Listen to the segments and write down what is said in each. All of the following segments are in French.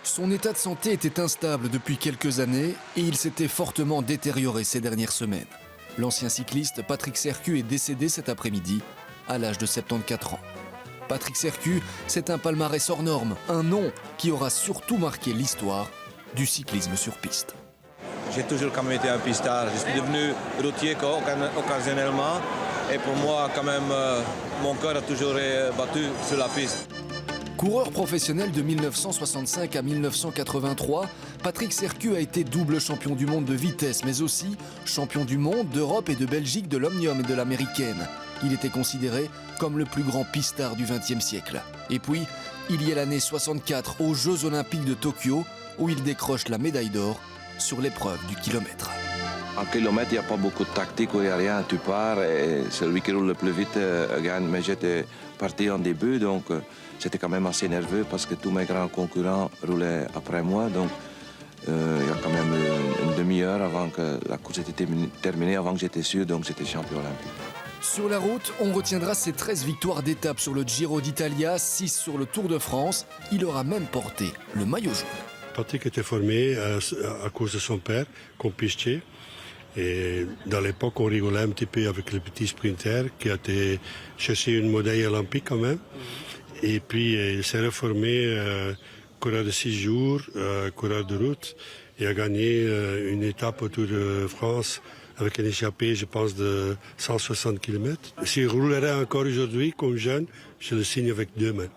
Son état de santé était instable depuis quelques années et il s'était fortement détérioré ces dernières semaines. L'ancien cycliste Patrick Sercu est décédé cet après-midi à l'âge de 74 ans. Patrick Sercu, c'est un palmarès hors norme, un nom qui aura surtout marqué l'histoire du cyclisme sur piste. J'ai toujours quand même été un pistard. Je suis devenu routier occasionnellement. Et pour moi, quand même, mon cœur a toujours battu sur la piste. Coureur professionnel de 1965 à 1983, Patrick Sercu a été double champion du monde de vitesse, mais aussi champion du monde, d'Europe et de Belgique de l'Omnium et de l'Américaine. Il était considéré comme le plus grand pistard du XXe siècle. Et puis, il y a l'année 64 aux Jeux Olympiques de Tokyo, où il décroche la médaille d'or sur l'épreuve du kilomètre. En kilomètre, il n'y a pas beaucoup de tactique, il n'y a rien. Tu pars et celui qui roule le plus vite gagne. Mais j'étais parti en début, donc j'étais quand même assez nerveux parce que tous mes grands concurrents roulaient après moi. Donc il y a quand même une demi-heure avant que la course était terminée, avant que j'étais sûr, donc j'étais champion olympique. Sur la route, on retiendra ses 13 victoires d'étape sur le Giro d'Italia, 6 sur le Tour de France. Il aura même porté le maillot jaune. Patrick était formé à cause de son père, comme pistier. Et dans l'époque, on rigolait un petit peu avec le petit sprinter qui a été chercher une médaille olympique quand même. Et puis, il s'est reformé coureur de 6 jours, coureur de route, et a gagné une étape autour de France avec un échappé, je pense, de 160 km. S'il roulerait encore aujourd'hui comme jeune, je le signe avec 2 mains.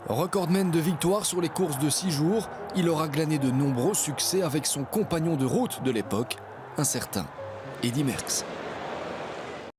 Recordman de victoires sur les courses de 6 jours, il aura glané de nombreux succès avec son compagnon de route de l'époque, un certain Eddy Merckx.